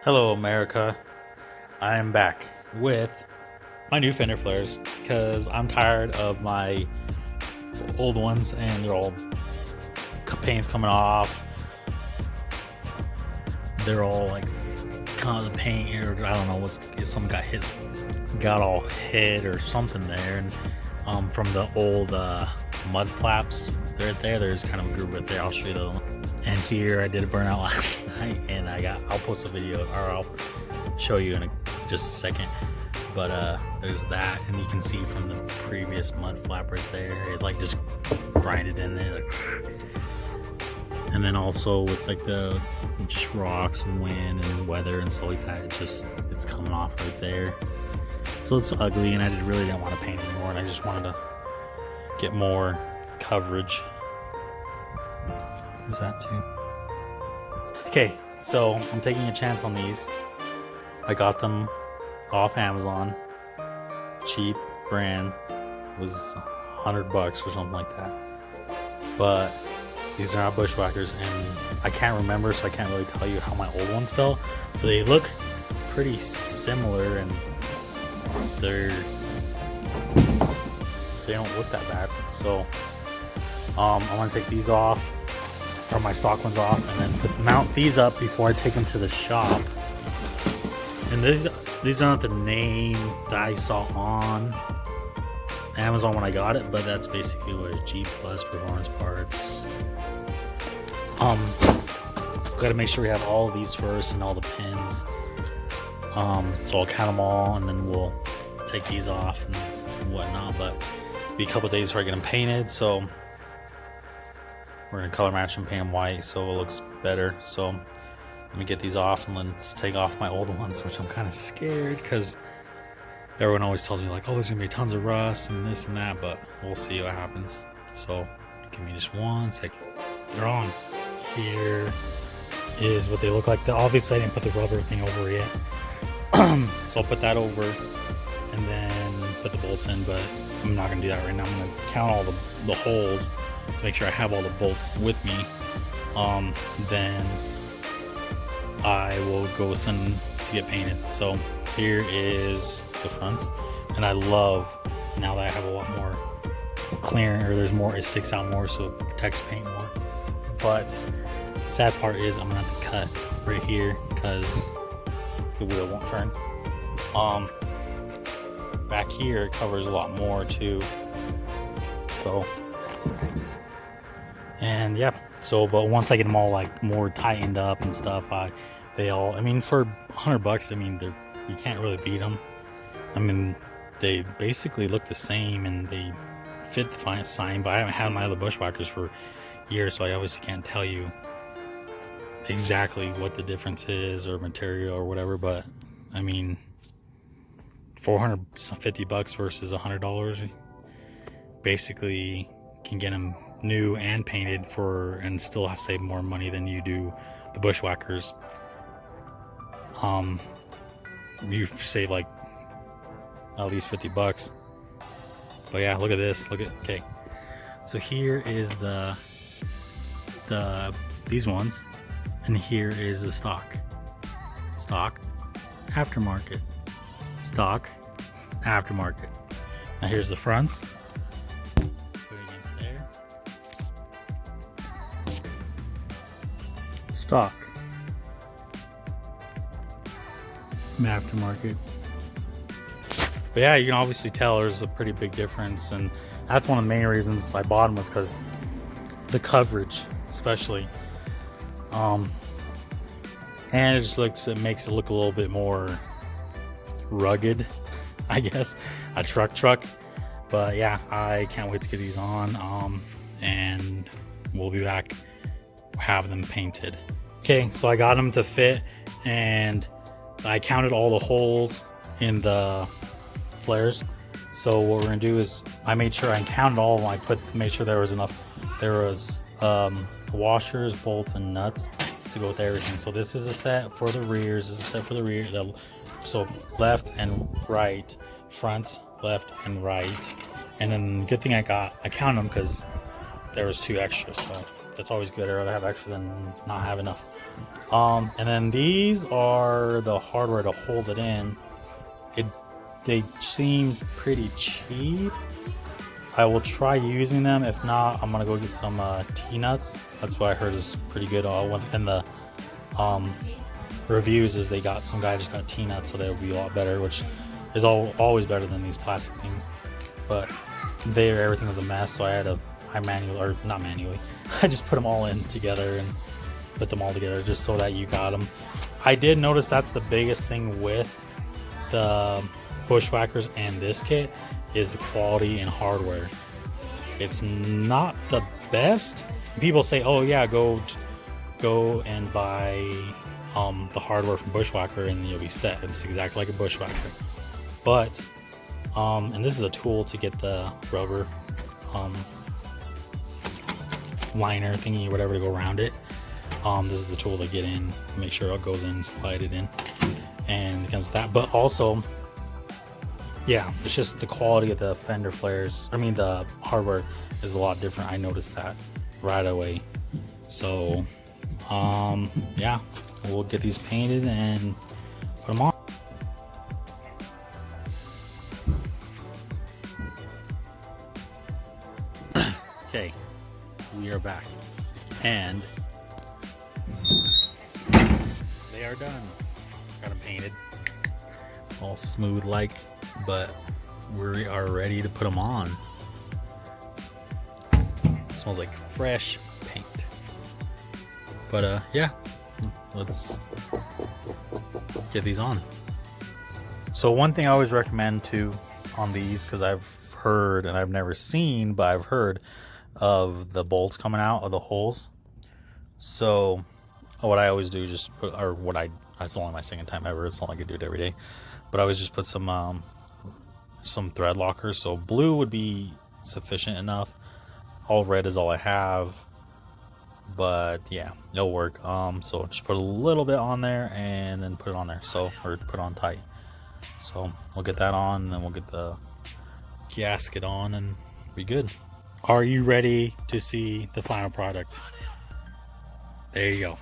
Hello America, I am back with my new Fender flares because I'm tired of my old ones and they're all paint's coming off. They're all like kind of the paint or I don't know what's something got all hit or something there, and from the old mud flaps right there, there's kind of a groove right there. I'll show you the one. And here I did a burnout last night, and I'll post a video, or I'll show you in just a second. But there's that, and you can see from the previous mud flap right there, it like just grinded in there. And then also with like the just rocks and wind and weather and stuff like that, it's coming off right there. So it's ugly, and I really didn't want to paint anymore, and I just wanted to get more coverage. There's that too. Okay, so I'm taking a chance on these. I got them off Amazon. Cheap brand. It was $100 or something like that. But these are not bushwhackers, and I can't remember, so I can't really tell you how my old ones felt. But they look pretty similar, and they don't look that bad. So I'm gonna take these off, or my stock ones off, and then mount these up before I take them to the shop. And these aren't the name that I saw on Amazon when I got it, but that's basically what a G Plus performance parts. Got to make sure we have all of these first and all the pins. So I'll count them all, and then we'll take these off and whatnot. But it'll be a couple days before I get them painted, so we're gonna color match and paint them white so it looks better. So let me get these off, and let's take off my old ones, which I'm kind of scared because everyone always tells me like, oh, there's gonna be tons of rust and this and that, but we'll see what happens. So give me just one sec. They're on. Here is what they look like. Obviously I didn't put the rubber thing over yet. So I'll put that over and then put the bolts in, but I'm not gonna do that right now. I'm gonna count all the holes to make sure I have all the bolts with me. Then I will go send to get painted. So here is the fronts, and I love now that I have a lot more clearing, or there's more, it sticks out more, so it protects paint more. But the sad part is I'm gonna have to cut right here because the wheel won't turn. Back here it covers a lot more too. So, and yeah, so but once I get them all like more tightened up and stuff, I mean, for $100, I mean, you can't really beat them. I mean, they basically look the same and they fit the fine sign, but I haven't had my other bushwhackers for years, so I obviously can't tell you exactly what the difference is or material or whatever. But I mean, $450 versus $100, basically can get them new and painted and still save more money than you do the bushwhackers. You save like at least $50. But yeah, look at this. Okay, so here is these ones, and here is the stock aftermarket, stock aftermarket. Now here's the fronts. Put it against there. Stock aftermarket. But yeah, you can obviously tell there's a pretty big difference, and that's one of the main reasons I bought them, was because the coverage, especially, and it makes it look a little bit more rugged, I guess, a truck. But yeah, I can't wait to get these on, and we'll be back, have them painted. Okay, so I got them to fit, and I counted all the holes in the flares. So what we're gonna do is I made sure I counted all of them. Made sure there was enough. There was washers, bolts, and nuts to go with everything. So this is a set for the rears. This is a set for the rear. So left and right, front, left and right. And then good thing I counted them because there was 2 extras. So That's always good. I'd rather have extra than not have enough. And then these are the hardware to hold it in. They seem pretty cheap. I will try using them. If not, I'm gonna go get some T-nuts. That's what I heard is pretty good. In the reviews is they got some guy just got T-nuts, so they would be a lot better, which is always better than these plastic things. But there, everything was a mess, so I just put them all in together and put them all together just so that you got them. I did notice that's the biggest thing with the bushwhackers and this kit is the quality and hardware. It's not the best. People say, oh yeah, go and buy the hardware from bushwhacker and you'll be set. It's exactly like a bushwhacker. But and this is a tool to get the rubber liner thingy or whatever to go around it. This is the tool to get in, make sure it goes in, slide it in, and it comes with that. But also, yeah, it's just the quality of the Fender flares. I mean, the hardware is a lot different. I noticed that right away. So, yeah, we'll get these painted and put them on. Okay, we are back, and they are done. Got them painted, all smooth like. But we are ready to put them on. It smells like fresh paint. But yeah, let's get these on. So one thing I always recommend too on these, because I've heard and I've never seen, but I've heard of the bolts coming out of the holes. So what I always do is just put, that's only my second time ever. It's not like I do it every day, but I always just put some thread lockers. So blue would be sufficient enough. All red is all I have, but yeah, it'll work. So just put a little bit on there and then put it on there, or put on tight. So we'll get that on, and then we'll get the gasket on and be good. Are you ready to see the final product? There you go.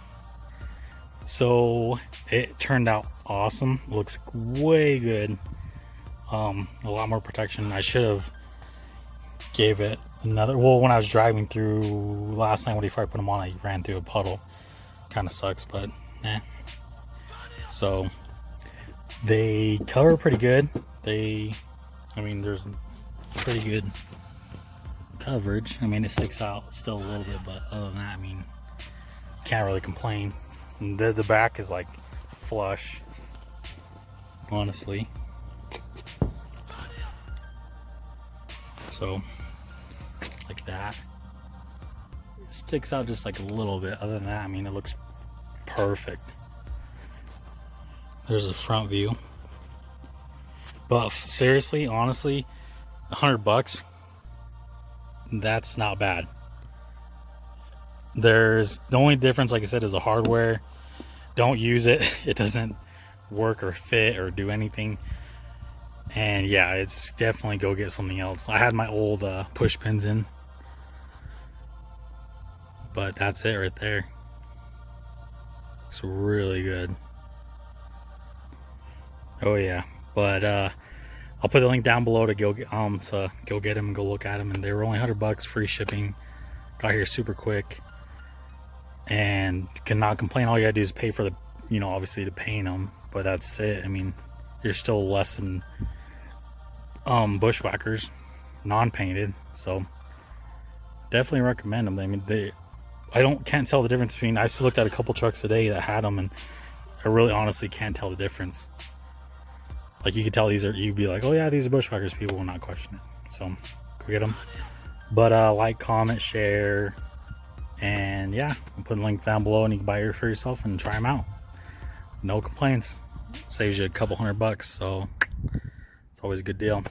So it turned out awesome. Looks way good. A lot more protection. I should have gave it another, well, when I was driving through last night, before I put them on, I ran through a puddle. Kind of sucks, but so they cover pretty good. I mean, there's pretty good coverage. I mean, it sticks out still a little bit, but other than that, I mean, can't really complain. The back is like flush, honestly. So like that, it sticks out just like a little bit. Other than that, I mean, it looks perfect. There's a front view, but seriously, honestly, $100, that's not bad. There's the only difference, like I said, is the hardware. Don't use it. It doesn't work or fit or do anything. And yeah, it's definitely go get something else. I had my old push pins in, but that's it right there. Looks really good. Oh yeah, but I'll put the link down below to go get them and go look at them. And they were only $100, free shipping. Got here super quick, and cannot complain. All you gotta do is pay for the, obviously to paint them, but that's it. I mean, you're still less than bushwhackers, non-painted. So definitely recommend them. I mean, can't tell the difference between. I still looked at a couple trucks today that had them, and I really honestly can't tell the difference. Like, you could tell you'd be like, oh yeah, these are bushwhackers. People will not question it. So go get them. But like, comment, share, and yeah, I'll put a link down below, and you can buy it for yourself and try them out. No complaints. Saves you a couple $100, so it's always a good deal.